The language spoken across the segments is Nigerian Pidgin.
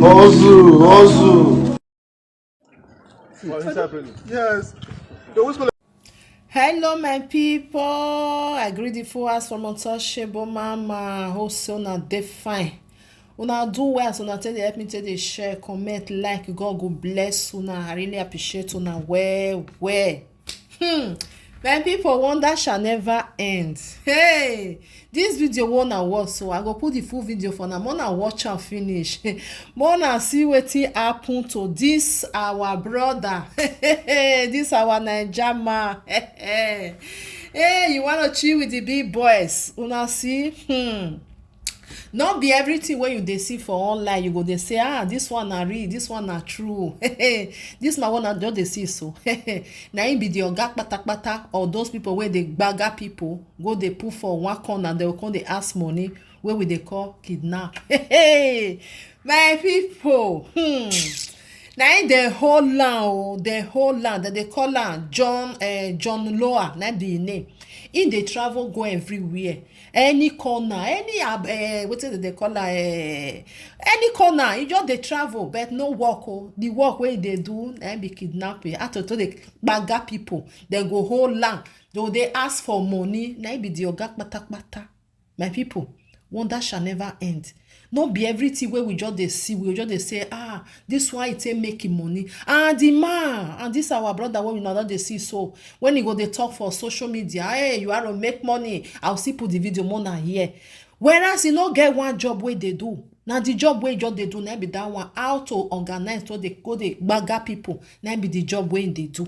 Hustle. Yes. Hello, my people. I greet the followers from Untouchable Mama. Hope so now they fine. Una do well, so now tell they help me tell they share, comment, like. God go bless una. I really appreciate una well. My people, wonder shall never end. Hey, this video wanna watch, so I go put the full video for now. Wanna watch and finish. Wanna see wetin happen to this our brother. This our Naija man. Hey, you wanna chill with the big boys? Una see? Not be everything wey you dey see for online you go dey say this one na real, this one na true. This my one na just dey see so. Na him be the oga kpatakpata or those people wey dey gbaga people go dey put for one corner, they go come dey ask money wey we dey call kidnap. My people, na him dey hold land o, dey hold land. Dem dey call am John Loa, na be him name. Him dey travel go everywhere, any corner, any wetin dem dey call am, any corner. He just dey travel but no work o. The work wey he dey do na be kidnapping. How to dey gbaga people, dem go hold land, they go dey ask for money. Na be the oga kpatakpata. My people, wonder shall never end. No be everything wey we just dey see we just dey say this one e take make him money, and the man and this our brother wey we now don dey see, so when he go dey talk for social media, hey, you want to make money, I'll still put the video more na here. Whereas he no get one job wey dey do. Na the job wey just dey do na be that one, how to organize to dey go dey gbaga people, na be the job wey dey do.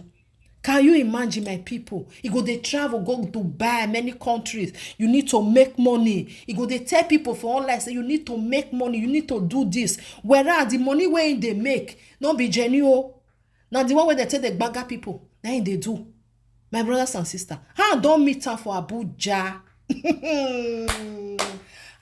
Can you imagine, my people? He go dey travel go Dubai, many countries. You need to make money. He go dey tell people for online say you need to make money, you need to do this. Whereas the money wey they make no be genuine. Now the one wey they tell the gbaga people, na him dey do. My brothers and sisters, I don meet am for Abuja.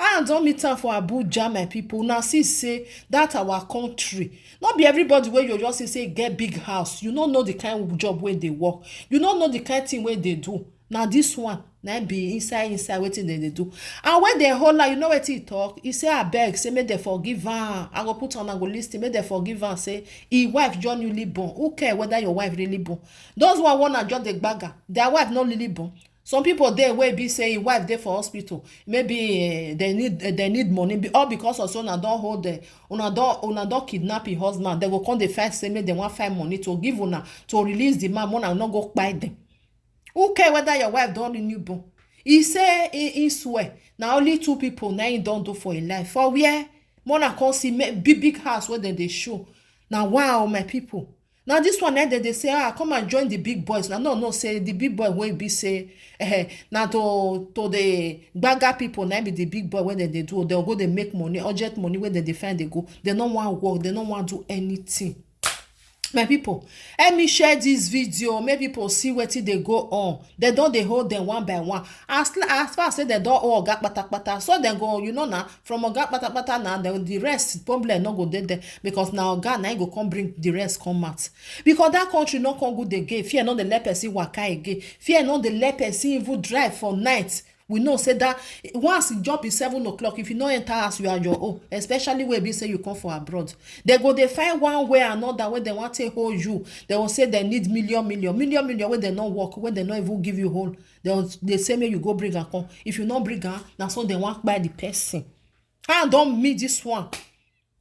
I don meet am for Abuja, my people. Now see say that our country, not be everybody wey you just say get big house. You no know the kind of job wey dey work. You no know the kind thing wey dey do. Now this one na be inside wetin dem dey do. And when dem hold am, you know wetin he talk? He say abeg, say make dem forgive am. I go put on, I go lis ten, make dem forgive am. Say him wife just newly born. Who care whether your wife really born? Those one wanna just dey gbaga, their wife not really born. Some people there wey be say him wife dey for hospital, maybe they need money, all because of so una don hold una don kidnap him husband. They go come dey find say make dem wan find money to give una to release the man, una no go kpai dem. Who care whether your wife don renew born? He say he swear na only 2 people na him don do for him life. For where? Mona come see big house wey dem dey show. Na wow, my people. Now this one they say come and join the big boys. Now no say the big boy wey be say now to the gbaga people na be the big boy wey they do. They'll go they make money, urgent money wey they find they go. They don't want work, they don't want do anything. My people, let me share this video. Make people see wetin dey go on. They don dey hold them one by one. As far as say they don all oga kpatakpata, so dem go, you know, now from oga kpatakpata now the rest problem no go dey there, because now oga na go come bring the rest come out. Because that country no come good again. Fear no dey let person waka again. Fear no dey let person even drive for night. We know say that once the job is 7 o'clock, if you no enter house, you are your own. Especially where be say you come for abroad, they go they find one way or another where they want to hold you. They will say they need million where they not work, where they not even give you hold. They say me you go bring and come. If you not bring her, now so they want buy the person. I don't meet this one.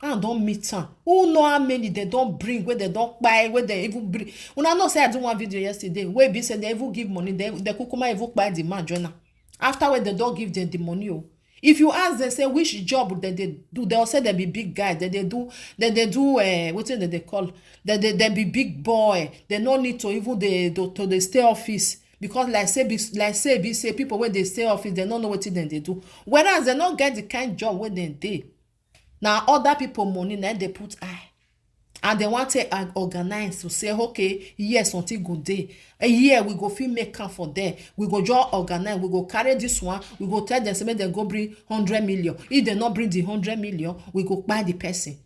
I don't meet am. Who know how many they don't bring, where they don't buy, where they even bring. Una know say I do one video yesterday where be say they even give money, they kukuma even buy the man joiner. Afterward, they don't give them the money. If you ask them, say which job that they do, they'll say they be big guy. That they do what they call? That they be big boy. They no need to even to the stay office, because like say people when they stay office, they don't know what they do. Whereas they don't get the kind job when they do. Now other people money, now they put eye. And they want to organize to say, okay, yes, something good day. A year we go fit make am for there. We go just organize. We go carry this one. We go tell them say make they go bring 100 million. If they not bring the 100 million, we go buy the person.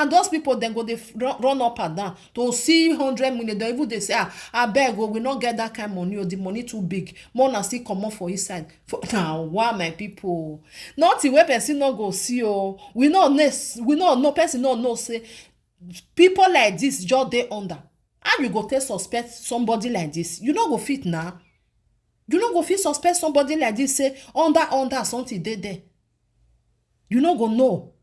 And those people then go they run up and down to see 100 million. They even they say, I beg, we not get that kind of money, or the money too big. More na still come up for his side. Now, why my people? Not the way person not go see. Oh, we not no person not know say people like this just they under. How you go tell suspect somebody like this? You not go fit now. You not go fit suspect somebody like this. Say under something they there. You not go know.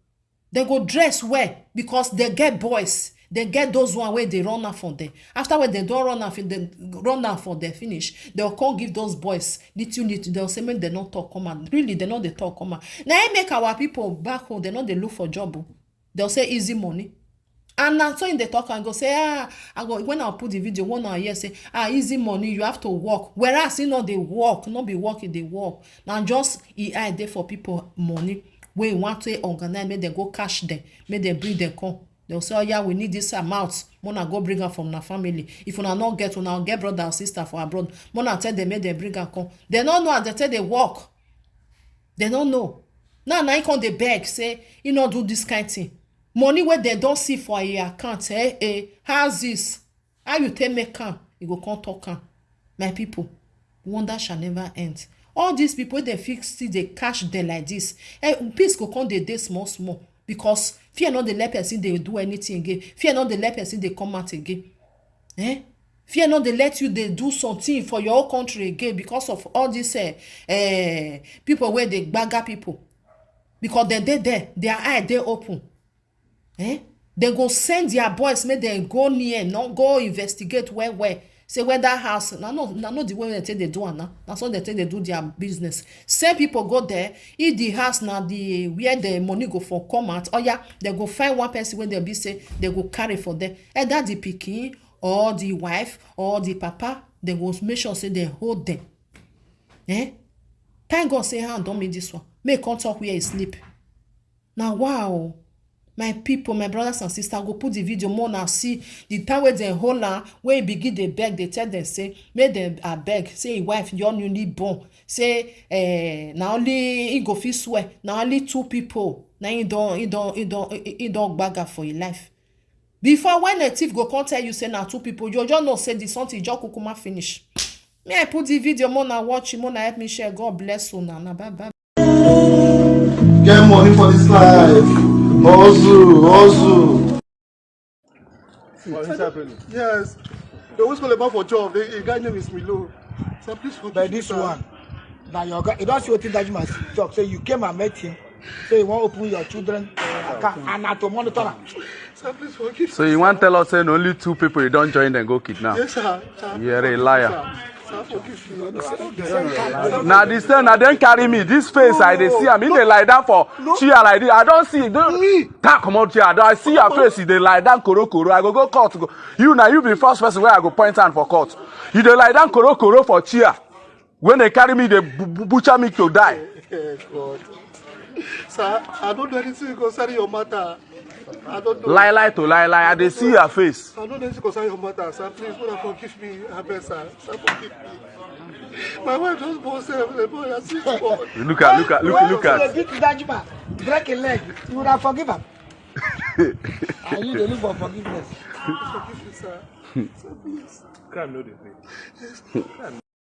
They go dress well because they get boys. They get those one where they run out for them. After when they don't run out for them finish, they'll come give those boys little. They'll say, man, they not talk come out. Really, they know they talk come out. Now I make our people back home, they know they look for job. They'll say easy money. And now so in the talk and go say, I go when I put the video, one hour here say, easy money, you have to work. Whereas you know they work, not be working, they work. Now just EI there for people money. When you want to organize, make them go cash them, make them bring them come. They'll say, oh yeah, we need this amount. Mona go bring her from our family. If una not get, una get brother or sister for abroad. Mona tell them, make them bring her come. They don't know, they tell they work. They don't know. Now you come they beg, say, you know, do this kind of thing. Money where they don't see for a account, how's this? How you tell me can? You go come talk can. My people, wonder shall never end. All these people, they fix it, they cash them like this. Peace go come they small. Because fear not the let person they do anything again. Fear not the let person they come out again. Fear not they let you they do something for your whole country again because of all these people where they bagger people. Because they there, their eye they open. They go send their boys, make them go near, not go investigate where. Say where that house, no the way they take they do now. That's what they take they do their business. Same people go there, if the house now the where the money go for come out, oh yeah, they go find one person when they be say they go carry for them. And that the pikin or the wife or the papa, they go make sure say they hold them. Thank God say don't make this one. Make come talk where he sleep. Now wow. My people, my brothers and sisters, go put the video more now. See the time where they hold on, where he begin they beg, they tell them say, make them beg, say wife, you're newly born. Say now only he go fit swear. Now only 2 people. Now he don't bagger for your life. Before when a thief go come tell you say now 2 people, you just know say this something just kukuma finish. May I put the video more now watch him, more now help me share. God bless you now. Bye bye. Get money for this life. Ozu. What is happening? Yes. They always call about for job. The guy name is Milo. So please forgive By this one. Now your guy, you don't see what that you must talk. Say you came and met him. Say you want to open your children account and not to monitor them. So please forgive. So you want to tell us saying only 2 people you don't join and go kidnap? Yes, sir. You're a liar. Sir, forgive me. Now this thing, I don't carry me. This face I they see. I mean they lie down for chair like this. I don't see. Don't come out here. I see your face. They lie down koro. I go court. Go. You now you be the first person where I go point hand for court. You they lie down koro for chair. When they carry me, they butcher me to die. God. Sir, I don't do anything concerning your matter. I don't know. Lie to lie. I they see your face. I don't do anything concerning your matter, sir. Please, forgive me. I beg, sir. Sir, forgive me. My wife just bought the boy. I see God. Look at. Break a leg. You would have forgiven. And you look for forgiveness. Forgive me, sir. Sir, please. Can't know the thing.